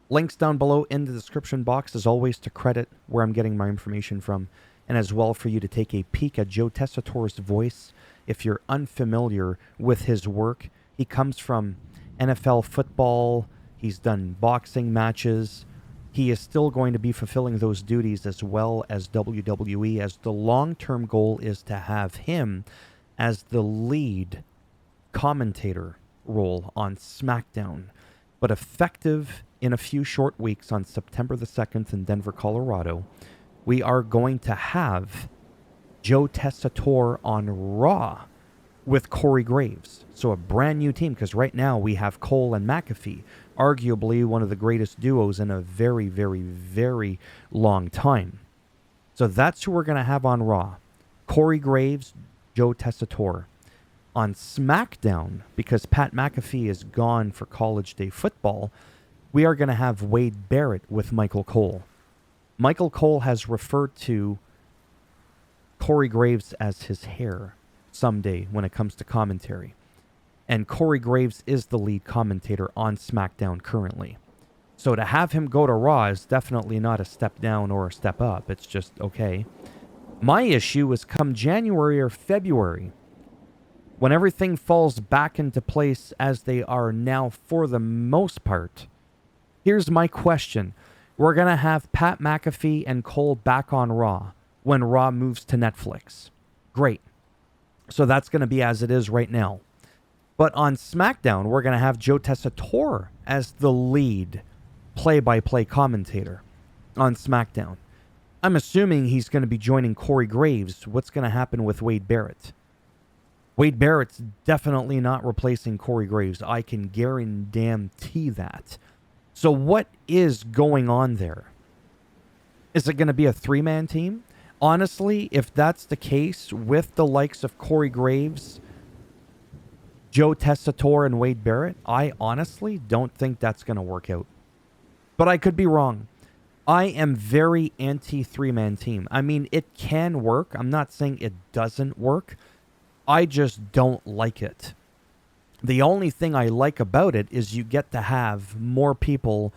Links down below in the description box, as always, to credit where I'm getting my information from, and as well for you to take a peek at Joe Tessitore's voice. If you're unfamiliar with his work, he comes from NFL football. He's done boxing matches. He is still going to be fulfilling those duties as well as WWE, as the long-term goal is to have him as the lead commentator role on SmackDown, but effective in a few short weeks on September the 2nd in Denver, Colorado, we are going to have Joe Tessitore on Raw with Corey Graves. So a brand new team, because right now we have Cole and McAfee, arguably one of the greatest duos in a very, very, very long time. So that's who we're going to have on Raw. Corey Graves, Joe Tessitore. On SmackDown, because Pat McAfee is gone for College Day Football, we are going to have Wade Barrett with Michael Cole. Michael Cole has referred to Corey Graves as his hair someday when it comes to commentary. And Corey Graves is the lead commentator on SmackDown currently. So to have him go to Raw is definitely not a step down or a step up. It's just okay. My issue is come January or February, when everything falls back into place as they are now for the most part. Here's my question. We're going to have Pat McAfee and Cole back on Raw when Raw moves to Netflix. Great. So that's going to be as it is right now. But on SmackDown, we're going to have Joe Tessitore as the lead play-by-play commentator on SmackDown. I'm assuming he's going to be joining Corey Graves. What's going to happen with Wade Barrett? Wade Barrett's definitely not replacing Corey Graves. I can guarantee that. So what is going on there? Is it going to be a three-man team? Honestly, if that's the case with the likes of Corey Graves, Joe Tessitore, and Wade Barrett, I honestly don't think that's going to work out. But I could be wrong. I am very anti-three-man team. I mean, it can work. I'm not saying it doesn't work. I just don't like it. The only thing I like about it is you get to have more people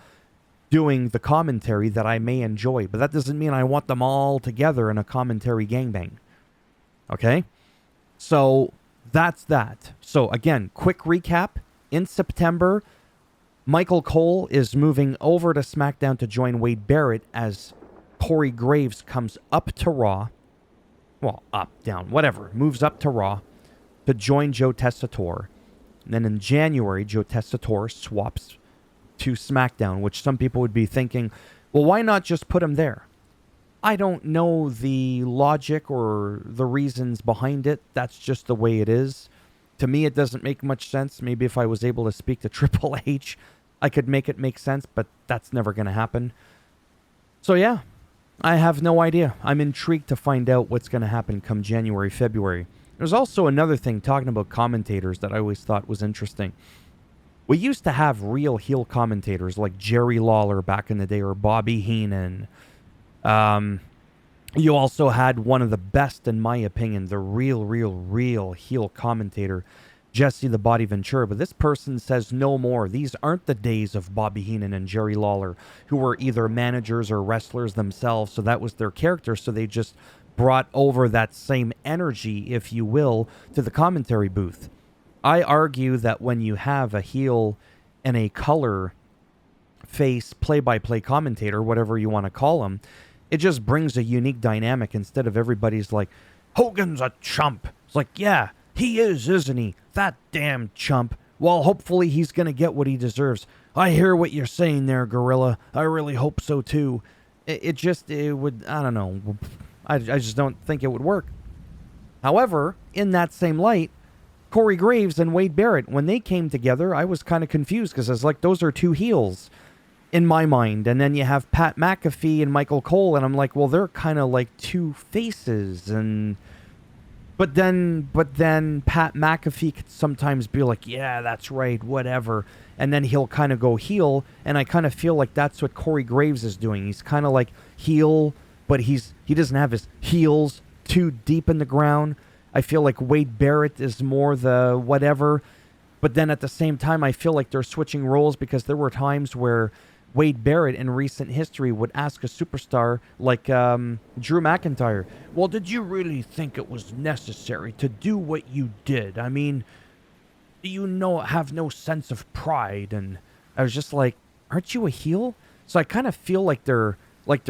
doing the commentary that I may enjoy. But that doesn't mean I want them all together in a commentary gangbang. Okay? So that's that. So again, quick recap. In September, Michael Cole is moving over to SmackDown to join Wade Barrett as Corey Graves comes up to Raw. Well, up, down, whatever. Moves up to Raw to join Joe Tessitore. And then in January, Joe Tessitore swaps to SmackDown, which some people would be thinking, well, why not just put him there? I don't know the logic or the reasons behind it. That's just the way it is. To me, it doesn't make much sense. Maybe if I was able to speak to Triple H, I could make it make sense, but that's never going to happen. So yeah, I have no idea. I'm intrigued to find out what's going to happen come January, February. There's also another thing talking about commentators that I always thought was interesting. We used to have real heel commentators like Jerry Lawler back in the day or Bobby Heenan. You also had one of the best, in my opinion, the real heel commentator, Jesse the Body Ventura. But this person says no more. These aren't the days of Bobby Heenan and Jerry Lawler, who were either managers or wrestlers themselves, so that was their character, so they just brought over that same energy, if you will, to the commentary booth. I argue that when you have a heel and a color face play-by-play commentator, whatever you want to call him, it just brings a unique dynamic instead of everybody's like, Hogan's a chump. It's like, yeah, he is, isn't he? That damn chump. Well, hopefully he's going to get what he deserves. I hear what you're saying there, Gorilla. I really hope so, too. It would, I don't know. I just don't think it would work. However, in that same light, Corey Graves and Wade Barrett, when they came together, I was kind of confused because I was like, those are two heels in my mind. And then you have Pat McAfee and Michael Cole, and I'm like, well, they're kind of like two faces. But then Pat McAfee could sometimes be like, yeah, that's right, whatever. And then he'll kind of go heel, and I kind of feel like that's what Corey Graves is doing. He's kind of like heel, but he doesn't have his heels too deep in the ground. I feel like Wade Barrett is more the whatever. But then at the same time, I feel like they're switching roles because there were times where Wade Barrett in recent history would ask a superstar like Drew McIntyre, well, did you really think it was necessary to do what you did? I mean, do you have no sense of pride? And I was just like, aren't you a heel? So I kind of feel like they're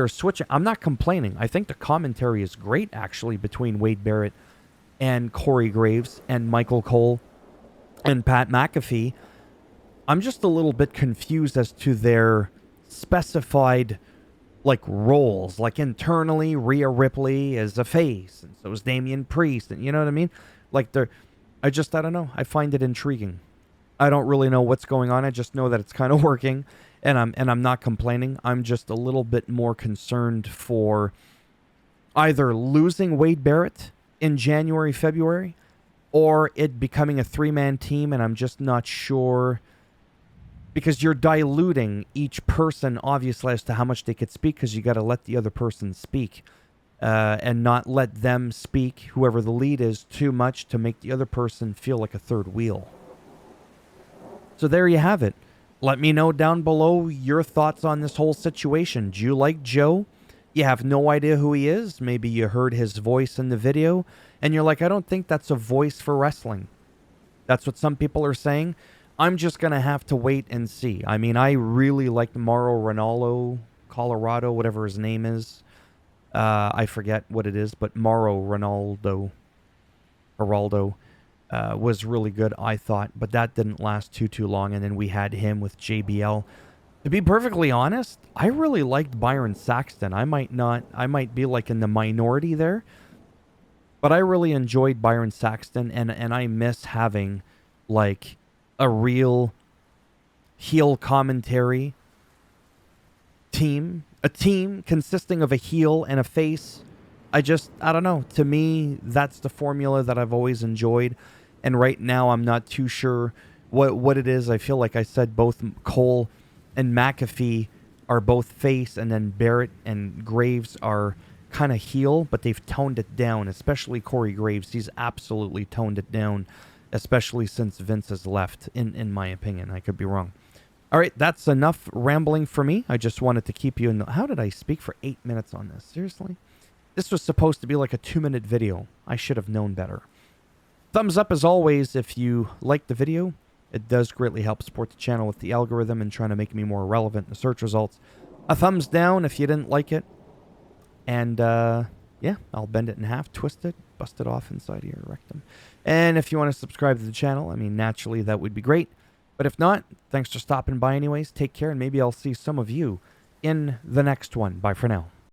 switching. I'm not complaining. I think the commentary is great, actually, between Wade Barrett and Corey Graves and Michael Cole and Pat McAfee. I'm just a little bit confused as to their specified like roles. Like internally, Rhea Ripley is a face, and so is Damian Priest, and you know what I mean? Like I don't know. I find it intriguing. I don't really know what's going on. I just know that it's kind of working, and I'm not complaining. I'm just a little bit more concerned for either losing Wade Barrett in January, February, or it becoming a three-man team, and I'm just not sure, because you're diluting each person, obviously, as to how much they could speak, because you got to let the other person speak, and not let them speak, whoever the lead is, too much to make the other person feel like a third wheel. So there you have it. Let me know down below your thoughts on this whole situation. Do you like Joe? You have no idea who he is. Maybe you heard his voice in the video, and you're like, I don't think that's a voice for wrestling. That's what some people are saying. I'm just going to have to wait and see. I mean, I really liked Mauro Ranallo, Colorado, whatever his name is. I forget what it is, but Mauro Ronaldo, Geraldo, was really good, I thought. But that didn't last too long, and then we had him with JBL. To be perfectly honest, I really liked Byron Saxton. I might be like in the minority there, but I really enjoyed Byron Saxton, and I miss having like a real heel commentary team, a team consisting of a heel and a face. I don't know. To me, that's the formula that I've always enjoyed, and right now I'm not too sure what it is. I feel like I said both Cole and McAfee are both face, and then Barrett and Graves are kind of heel, but they've toned it down, especially Corey Graves. He's absolutely toned it down, especially since Vince has left, in my opinion. I could be wrong. All right, that's enough rambling for me. I just wanted to keep you in the... How did I speak for 8 minutes on this? Seriously? This was supposed to be like a 2-minute video. I should have known better. Thumbs up as always if you liked the video. It does greatly help support the channel with the algorithm and trying to make me more relevant in the search results. A thumbs down if you didn't like it. And, yeah, I'll bend it in half, twist it, bust it off inside of your rectum. And if you want to subscribe to the channel, I mean, naturally, that would be great. But if not, thanks for stopping by anyways. Take care, and maybe I'll see some of you in the next one. Bye for now.